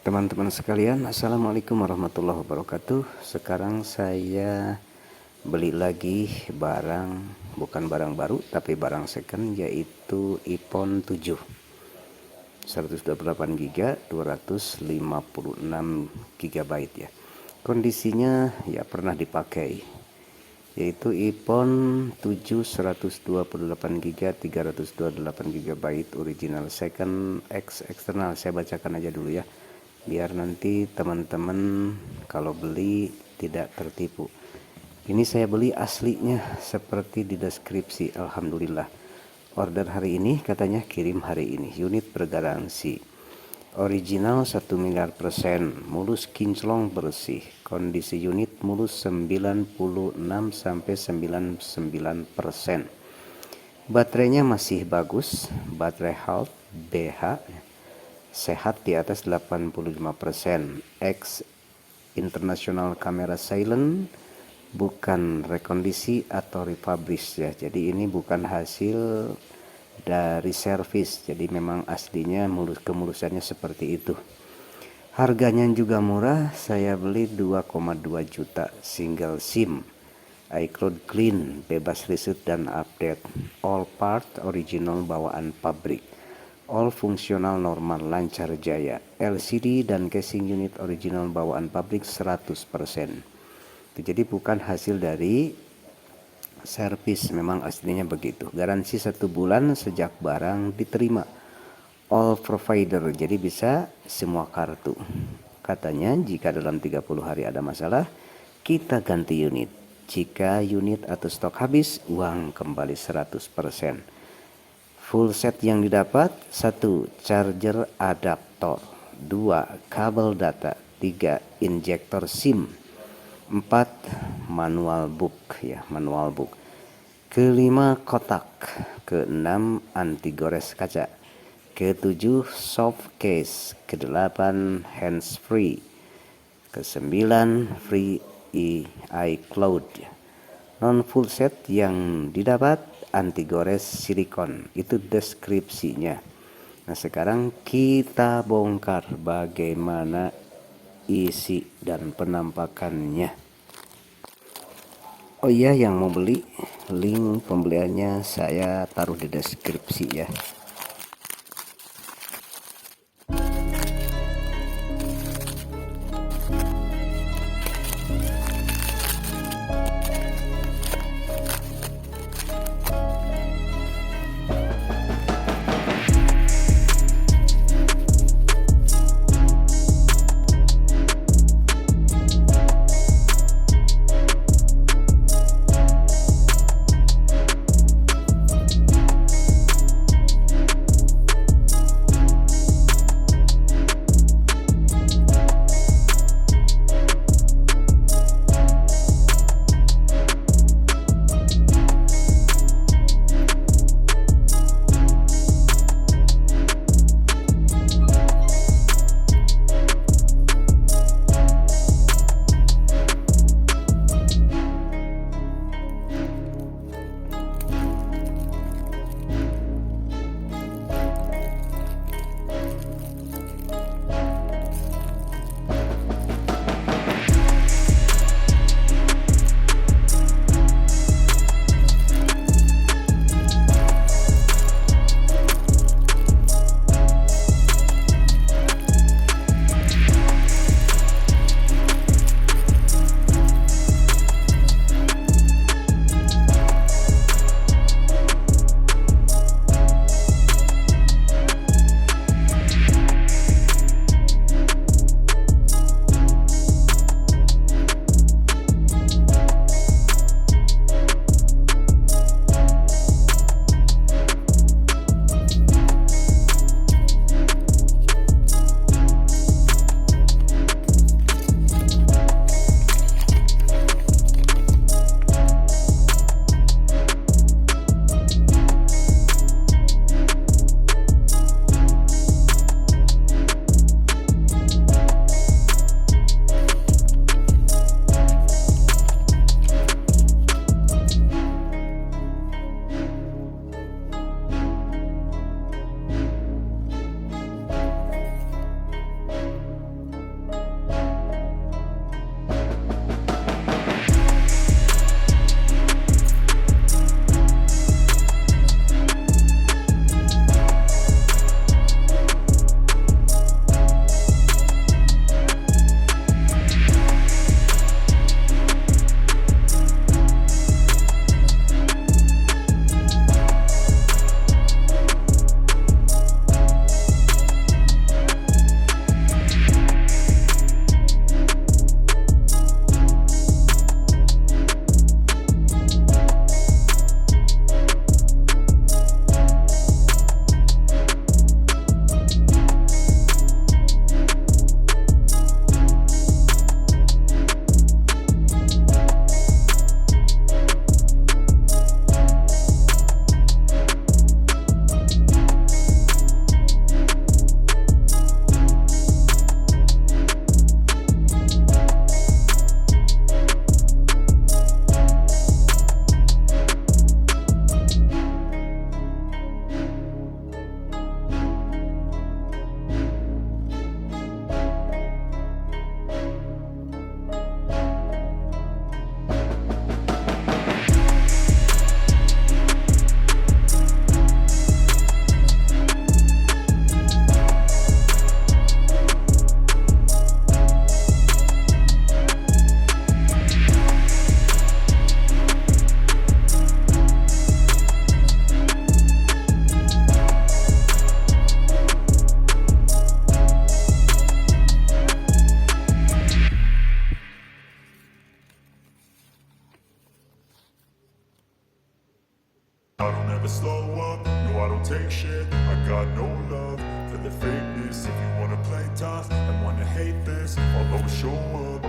Teman-teman sekalian, assalamualaikum warahmatullahi wabarakatuh. Sekarang saya beli lagi barang, bukan barang baru tapi barang second, yaitu iPhone 7 128 GB 256 GB ya. Kondisinya ya pernah dipakai, yaitu iPhone 7 128 GB 328 GB original second eksternal. Saya bacakan aja dulu ya, biar nanti teman-teman kalau beli tidak tertipu. Ini saya beli aslinya seperti di deskripsi. Alhamdulillah, order hari ini, katanya kirim hari ini. Unit Bergaransi, original 1 miliar %, mulus kinclong bersih. Kondisi unit mulus 96-99%. Baterainya masih bagus, baterai health BH, sehat di atas 85%. X international kamera silent, bukan rekondisi atau refurbish ya. Jadi ini bukan hasil dari servis, jadi memang aslinya kemulusannya seperti itu. Harganya juga murah, saya beli 2,2 juta, single SIM, iCloud clean, bebas reset dan update, all part original bawaan pabrik, all fungsional normal lancar jaya, LCD dan casing unit original bawaan pabrik 100%. Jadi bukan hasil dari servis, memang aslinya begitu. Garansi 1 bulan sejak barang diterima, all provider, jadi bisa semua kartu. Katanya jika dalam 30 hari ada masalah, kita ganti unit. Jika unit atau stok habis, uang kembali 100%. Full set yang didapat: 1 charger adaptor, 2 kabel data, 3 injektor SIM, 4 manual book ya, manual book, ke-5 kotak, ke-6 anti gores kaca, ke-7 soft case, ke-8 hands free, ke-9 free iCloud. Non full set yang didapat anti gores silikon, itu deskripsinya. Nah sekarang kita bongkar bagaimana isi dan penampakannya. Oh iya, yang mau beli, link pembeliannya saya taruh di deskripsi ya. never slow up, no I don't take shit. I got no love for the fakeness. If you wanna play tough and wanna hate this, I'll always show up.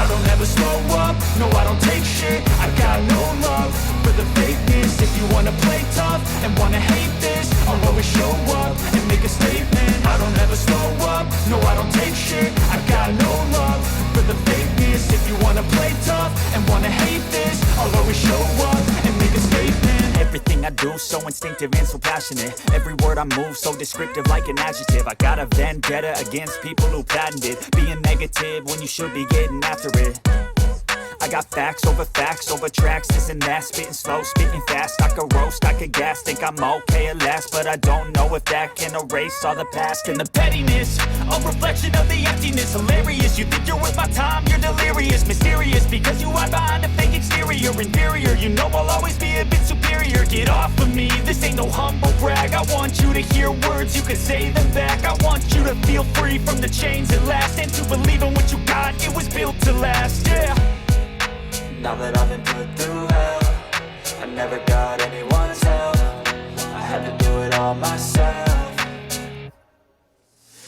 I don't ever slow up, no I don't take shit. I got no love for the fakeness. If you wanna play tough and wanna hate this, I'll always show up and make a statement. I don't ever slow up, no I don't take shit. I got no love for the fakeness. If you wanna play tough and wanna hate this, I'll always show up and make a statement. Everything I do so instinctive and so passionate. Every word I move so descriptive like an adjective. I got a vendetta against people who patented being negative when you should be getting after it. I got facts over tracks, this and that. Spitting slow, spitting fast. I could roast, I could gas. Think I'm okay at last, but I don't know if that can erase all the past. And the pettiness, a reflection of the emptiness. Hilarious, you think you're worth my time, you're delirious. Mysterious, because you hide behind a fake exterior. Inferior, you know I'll always be a bit superior. Get off of me, this ain't no humble brag. I want you to hear words, you can say them back. I want you to feel free from the chains that last, and to believe in what you got, it was built to last, yeah. Now that I've been put through hell, I never got anyone's help. I had to do it all myself.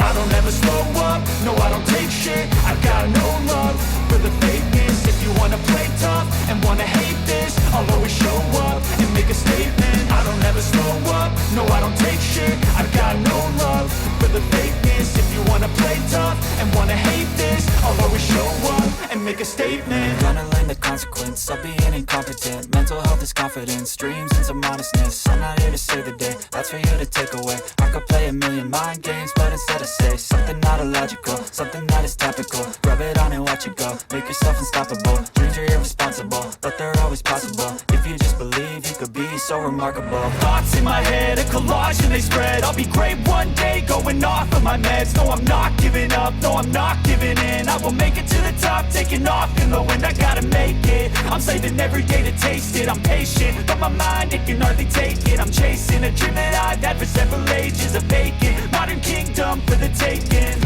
I don't ever slow up, no I don't take shit. I got no love for the fakeness. If you wanna play tough and wanna hate this, I'll always show up and make a statement. I don't ever slow up, no I don't take shit. I got no love for the fakeness. If you wanna play tough and wanna hate this, I'll always show up and make a statement. Gonna learn the consequence of being incompetent. Mental health is confidence, dreams and some modestness. I'm not here to save the day, that's for you to take away. I could play a million mind games, but instead I say something not illogical, something that is topical. Rub it on and watch it go, make yourself unstoppable. Dreams are irresponsible, but they're always possible. If you just believe, you could be so remarkable. Thoughts in my head, a collage and they spread. I'll be great one day, going off of my meds. No I'm not giving up, no I'm not giving in. I will make it to the top, taking off in the wind. I gotta make it, I'm saving every day to taste it. I'm patient, but my mind, it can hardly take it. I'm chasing a dream that I've had for several ages. A vacant, modern kingdom for the taking.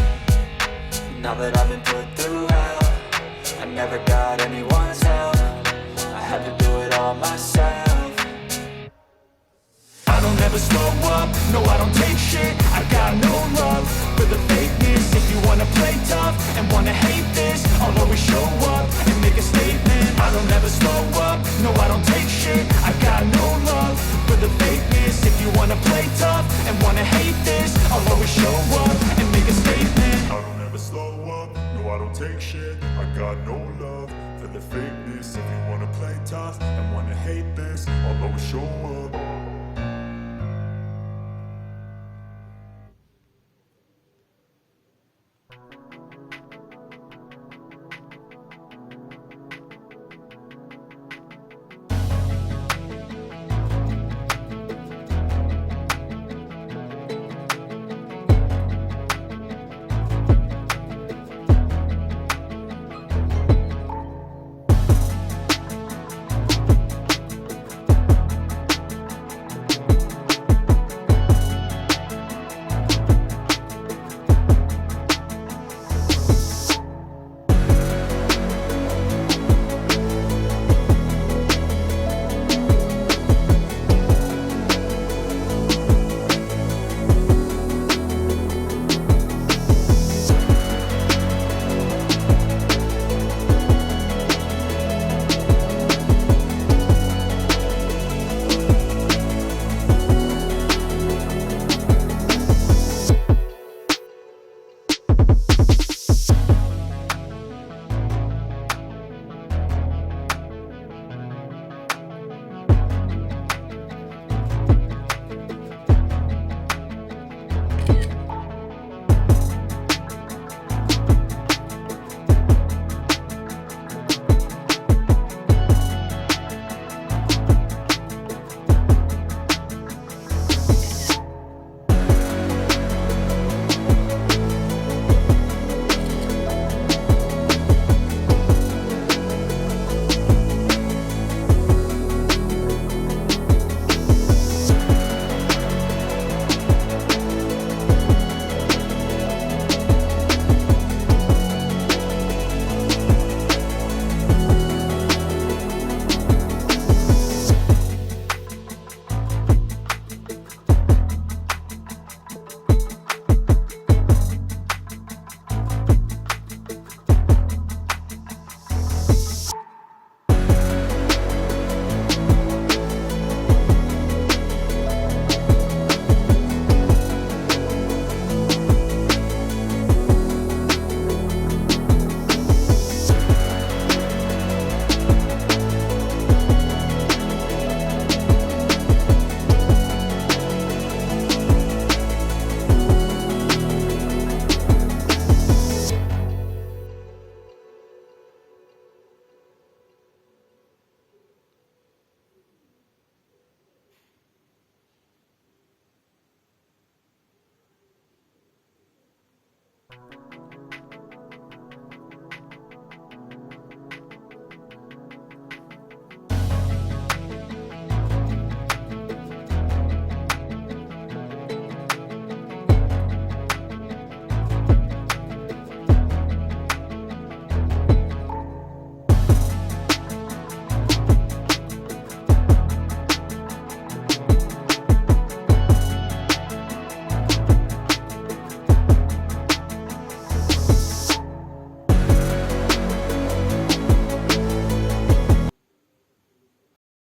Now that I've been put through hell, I never got anyone's help. I had to do it all myself. I don't ever slow up, no I don't take shit. I got no love for the fakeness. If you wanna play tough and wanna hate this, I'll always show up and make a statement. I don't ever slow up, no I don't take shit. I got no love for the fakeness. If you wanna play tough and wanna hate this, I'll always show up and make a statement. I don't ever slow up, no I don't take shit. I got no love for the fakeness. If you wanna play tough and wanna hate this, I'll always show up.